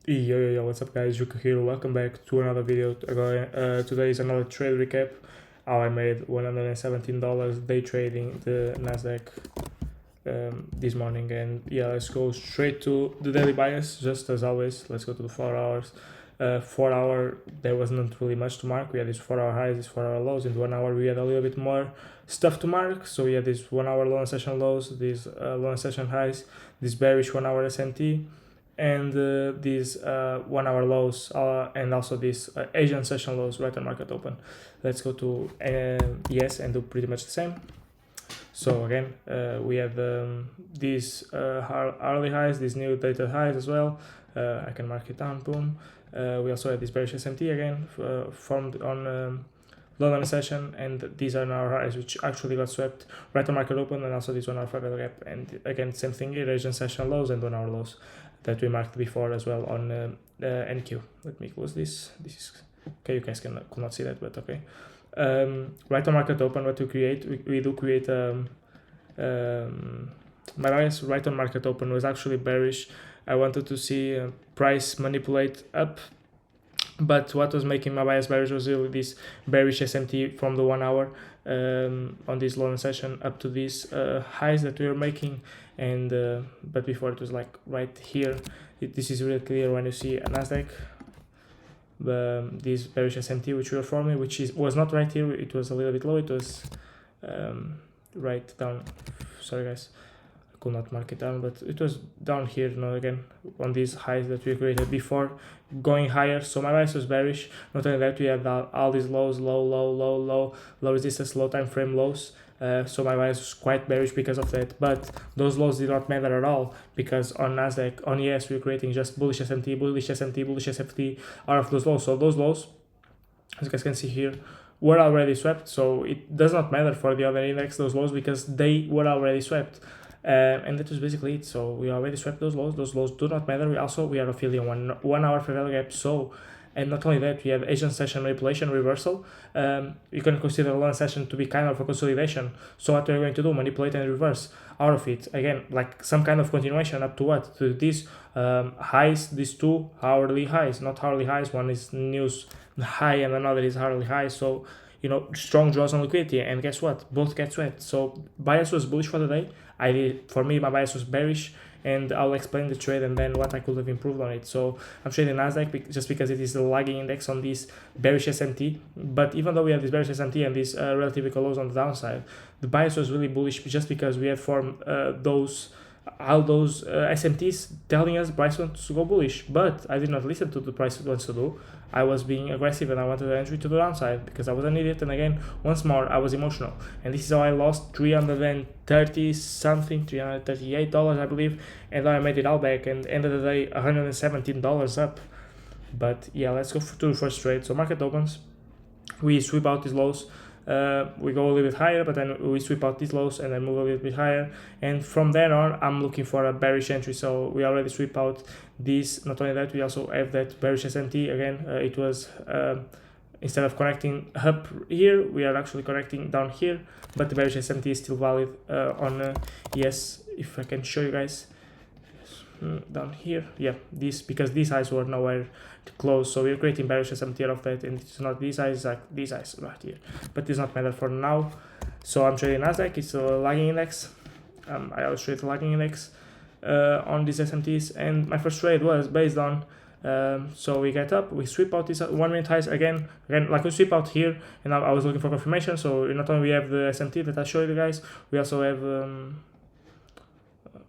Yo, what's up guys, Yuka here, welcome back to another video. Today is another trade recap. How I made $117 day trading the Nasdaq this morning, and yeah, let's go straight to the daily bias, just as always. Let's go to the 4 hours. 4 hour, there wasn't really much to mark. We had these 4 hour highs, these 4 hour lows. In the 1 hour we had a little bit more stuff to mark, so we had these 1 hour low and session lows, these low and session highs, this bearish 1 hour S&T, and these 1 hour lows, and also these Asian session lows right on market open. Let's go to ES and do pretty much the same. So again, we have these hourly highs, these new dated highs as well. I can mark it down, boom. We also have this bearish S&T again, formed on London session, and these are now highs which actually got swept right on market open, and also this 1 hour fair gap, and again same thing here, Asian session lows and 1 hour lows that we marked before as well on NQ. Let me close this. This is okay. You guys could not see that, but okay. Right on market open, what we create, we do create my bias right on market open was actually bearish. I wanted to see price manipulate up, but what was making my bias bearish was really this bearish SMT from the 1 hour on this long session up to these highs that we were making, and but before it was like right here. This is really clear when you see a Nasdaq, this bearish SMT which we were forming, which was not right here, it was a little bit low, it was right down. Sorry guys, I could not mark it down, but it was down here, again on these highs that we created before going higher. So my bias was bearish. Not only that, we had all these lows, low resistance, low time frame lows. So my bias was quite bearish because of that, but those lows did not matter at all, because on Nasdaq, on ES, we're creating just bullish SMT, bullish SMT, bullish SFT out of those lows. So those lows, as you guys can see here, were already swept, so it does not matter for the other index, those lows, because they were already swept. And that was basically it. So we already swept those lows do not matter. We are filling one hour fair value gap. So, and not only that, we have Asian session manipulation reversal. You can consider long session to be kind of a consolidation. So what we're going to do, manipulate and reverse out of it again, like some kind of continuation up to what, to these highs, these 2 hourly highs, not hourly highs. One is news high and another is hourly high. So strong draws on liquidity, and guess what, both get swept. So bias was bullish for the day. For me, my bias was bearish, and I'll explain the trade and then what I could have improved on it. So I'm trading Nasdaq just because it is the lagging index on this bearish SMT. But even though we have this bearish SMT and these relative lows on the downside, the bias was really bullish just because we had formed all those SMTs telling us price wants to go bullish. But I did not listen to the price wants to do. I was being aggressive, and I wanted an entry to the downside because I was an idiot, and again, once more, I was emotional. And this is how I lost $338, I believe, and then I made it all back, and end of the day, $117 up. But yeah, let's go to the first trade. So market opens, we sweep out these lows. We go a little bit higher, but then we sweep out these lows and then move a little bit higher, and from then on I'm looking for a bearish entry. So we already sweep out these. Not only that, we also have that bearish SMT again. It was instead of connecting up here, we are actually connecting down here, but the bearish SMT is still valid on ES. If I can show you guys down here, yeah, because these highs were nowhere to close, so we're creating bearish SMT out of that, and it's not these highs, like these highs right here, but it does not matter for now. So I'm trading Nasdaq. It's a lagging index. I always trade the lagging index on these SMTs, and my first trade was based on so we get up, we sweep out these 1 minute highs again, like we sweep out here, and I was looking for confirmation. So not only we have the SMT that I showed you guys, we also have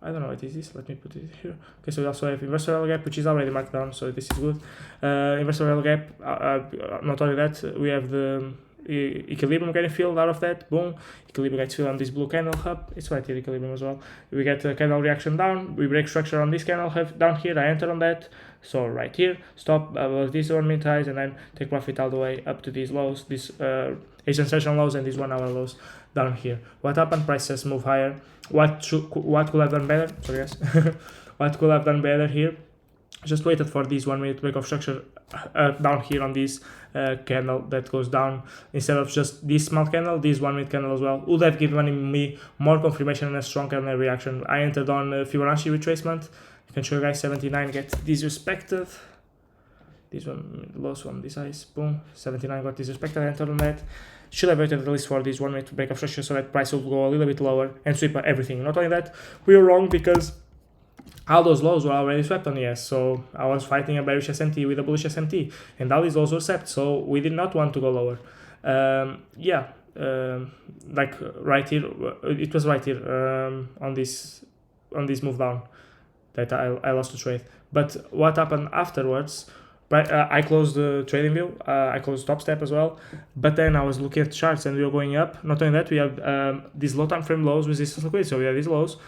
I don't know what is this, let me put it here. Okay, so we also have inverse parallel gap, which is already marked down, so this is good. Inverse parallel gap, not only that, we have the equilibrium getting filled out of that, boom, equilibrium gets filled on this blue candle hub, it's right here, equilibrium as well. We get a candle reaction down, we break structure on this candle hub down here, I enter on that, so right here, stop above these 1 minute highs, and then take profit all the way up to these lows, these Asian session lows and these 1 hour lows down here. What happened? Prices move higher. What could have done better? Sorry guys. What could have done better here? Just waited for this 1 minute break of structure down here on this candle that goes down, instead of just this small candle, this 1 minute candle as well would have given me more confirmation and a strong candle reaction. I entered on Fibonacci retracement. You can show you guys 79 get disrespected. This one, lost one, this size, boom, 79 got disrespected, enter on that. Should have waited at least for this 1 minute break of structure so that price will go a little bit lower and sweep everything. Not only that, we were wrong because all those lows were already swept on ES, so I was fighting a bearish SMT with a bullish SMT, and all these lows were swept, so we did not want to go lower. Like right here, it was right here on this move down that I lost the trade. But what happened afterwards? I closed the trading view, I closed top step as well, but then I was looking at charts and we were going up. Not only that, we have these low time frame lows, resistance liquidity. So we have these lows,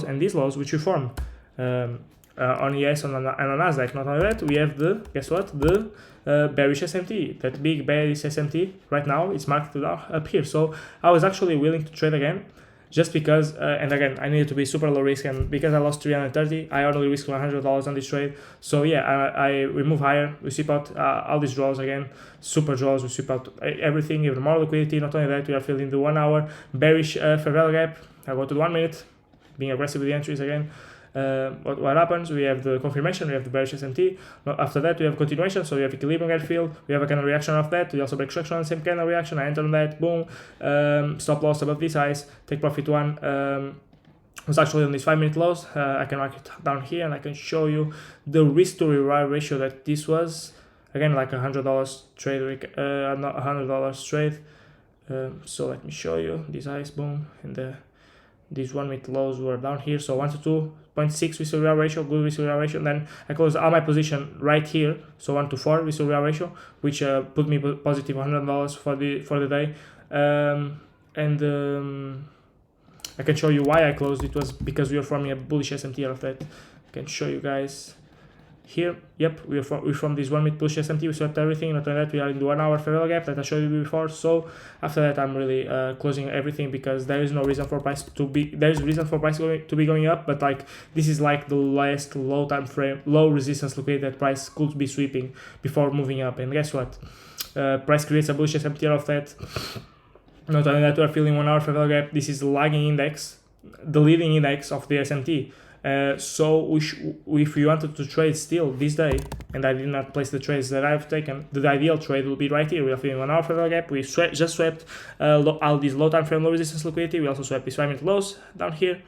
and these lows, which we formed on ES and on Nasdaq. Not only that, we have the, guess what, the bearish SMT, that big bearish SMT. Right now it's marked up here. So I was actually willing to trade again, just because, and again, I needed to be super low risk, and because I lost 330, I only risked $100 on this trade. So yeah, I move higher, we sweep out all these draws again, super draws, we sweep out everything, even more liquidity. Not only that, we are filling the 1 hour bearish fair value gap. I go to the 1 minute, being aggressive with the entries again. What happens? We have the confirmation, we have the bearish SMT. After that, we have continuation, so we have equilibrium gap fill, we have a kind of reaction of that. We also break structure on the same kind of reaction. I enter on that, boom, stop loss above this size, take profit one. Was actually on these 5 minute lows. I can mark it down here and I can show you the risk to reward ratio that this was. Again, like $100 trade, not $100 trade. So let me show you this ice, boom, and these 1 minute lows were down here. So 1 to 2.6 risk to reward ratio, good risk to reward ratio. And then I closed all my position right here, so 1 to 4 risk to reward ratio, which put me positive $100 for the day. I can show you why I closed. It was because we were forming a bullish SMT out of that. I can show you guys here. Yep, we from this 1 minute bullish SMT. We swept everything. Not only that, we are in the 1 hour fair value gap that I showed you before. So after that, I'm really closing everything because there is no reason for price to be. There is reason for price to be going up, but like this is like the last low time frame, low resistance liquidity that price could be sweeping before moving up. And guess what? Price creates a bullish SMT out of that. Not only that, we are filling 1 hour fair value gap. This is the lagging index, the leading index of the SMT. So if we wanted to trade still this day, and I did not place the trades that I've taken, the ideal trade will be right here. We are filling 1 hour fair value gap. We just swept all these low time frame, low resistance liquidity. We also swept these 5 minute lows down here.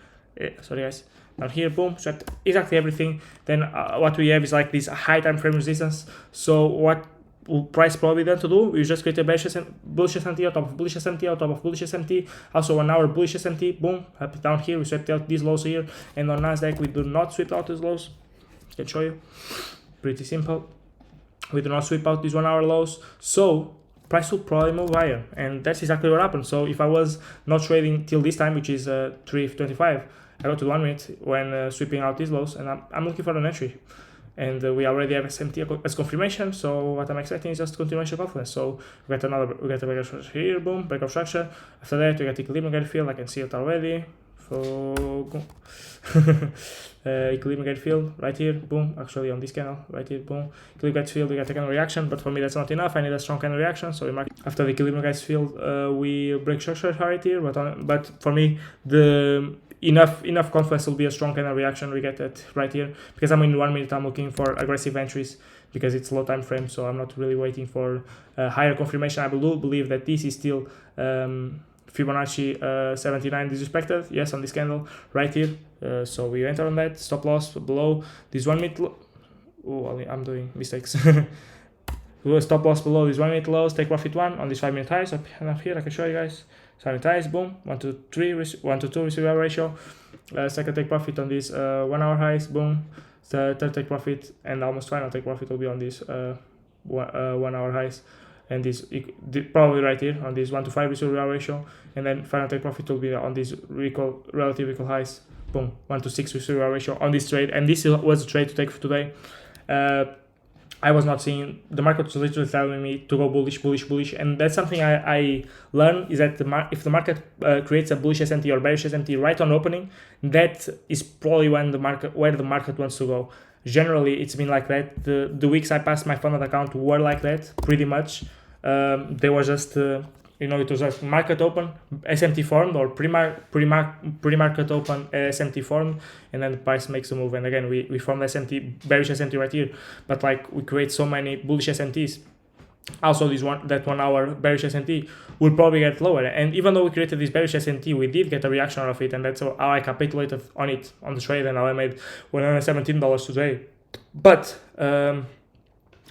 Sorry guys, down here, boom, swept exactly everything. Then what we have is like this high time frame resistance. So what price probably then to do, we just create a bullish SMT on top of bullish SMT on top of bullish SMT, also 1 hour bullish SMT, boom, up down here, we swept out these lows here, and on Nasdaq we do not sweep out these lows. I can show you, pretty simple. We do not sweep out these 1 hour lows, so price will probably move higher, and that's exactly what happened. So if I was not trading till this time, which is 3:25, I go to 1 minute when sweeping out these lows, and I'm looking for an entry. And we already have SMT as confirmation, so what I'm expecting is just continuation confidence. So we get a break of structure here, boom, break of structure. After that, we get equilibrium gate field. I can see it already. Equilibrium gate field right here, boom. Actually, on this candle right here, boom. Equilibrium gate field, we get a candle reaction, but for me that's not enough. I need a strong candle reaction. So we mark after the equilibrium gate field, we break structure right here. But for me, the enough confidence will be a strong candle reaction. We get that right here because I'm in 1 minute. I'm looking for aggressive entries because it's low time frame, so I'm not really waiting for higher confirmation. I do believe that this is still Fibonacci 79 disrespected. Yes, on this candle right here. So we enter on that stop loss below this 1 minute. Oh, I'm doing mistakes. Stop loss below this 1 minute lows. Take profit one on this 5 minute highs up here. I can show you guys. Second ties, boom, 1 to 2 risk reward ratio. Second take profit on these 1 hour highs, boom. Third take profit and almost final take profit will be on these 1 hour highs, and this probably right here on this 1 to 5 risk reward ratio, and then final take profit will be on these relative equal highs, boom, 1 to 6 risk reward ratio on this trade. And this was the trade to take for today. I was not seeing, the market was literally telling me to go bullish, and that's something I learned is that if the market creates a bullish SMT or bearish SMT right on opening, that is probably where the market wants to go. Generally, it's been like that. The weeks I passed my funded account were like that, pretty much. They were just you know, it was like market open, SMT formed, or pre-market open SMT formed, and then the price makes a move. And again, we formed SMT, bearish SMT right here, but like we create so many bullish SMTs. Also, that 1 hour bearish SMT will probably get lower. And even though we created this bearish SMT, we did get a reaction out of it, and that's how I capitulated on it on the trade, and how I made $117 today. But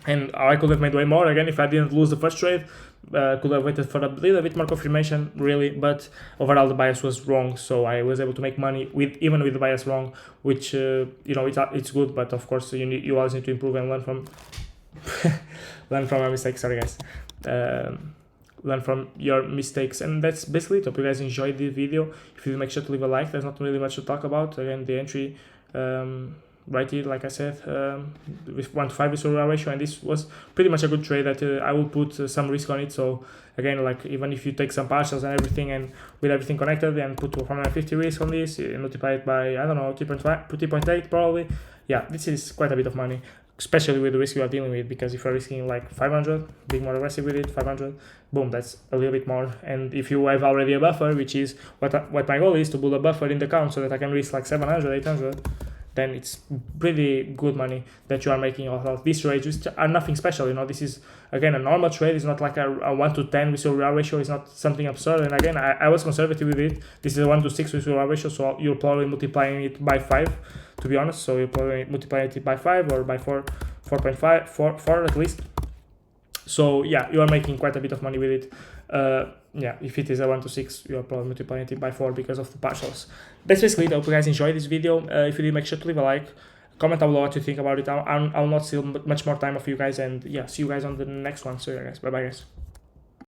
and I could have made way more again if I didn't lose the first trade. Could have waited for a little bit more confirmation, really, but overall the bias was wrong, so I was able to make money even with the bias wrong, which you know, it's good, but of course you always need to improve and learn from learn from our mistakes. Sorry guys, learn from your mistakes. And that's basically it. Hope you guys enjoyed this video. If you make sure to leave a like. There's not really much to talk about. Again, the entry right here, like I said, with 1 to 5 risk reward ratio, and this was pretty much a good trade that I will put some risk on it. So again, like even if you take some partials and everything, and with everything connected, and put 150 risk on this, you multiply it by, I don't know, 3.8 probably. Yeah, this is quite a bit of money, especially with the risk you are dealing with, because if you're risking like 500, being more aggressive with it, 500, boom, that's a little bit more. And if you have already a buffer, which is what my goal is, to build a buffer in the account so that I can risk like 700, 800, then it's pretty good money that you are making off of these trades, which are nothing special. You know, this is again a normal trade. It's not like a 1 to 10 risk reward ratio. It's not something absurd. And again, I was conservative with it. This is a 1 to 6 risk reward ratio, so you're probably multiplying it by 5, to be honest. So you're probably multiplying it by 5 or by 4.5, 4 at least. So yeah, you are making quite a bit of money with it. Yeah, if it is a 1 to 6, you are probably multiplying it by 4 because of the partials. That's basically it. I hope you guys enjoyed this video. If you did, make sure to leave a like, comment down below what you think about it. I'll not steal much more time of you guys, and yeah, see you guys on the next one. So yeah guys, bye bye guys.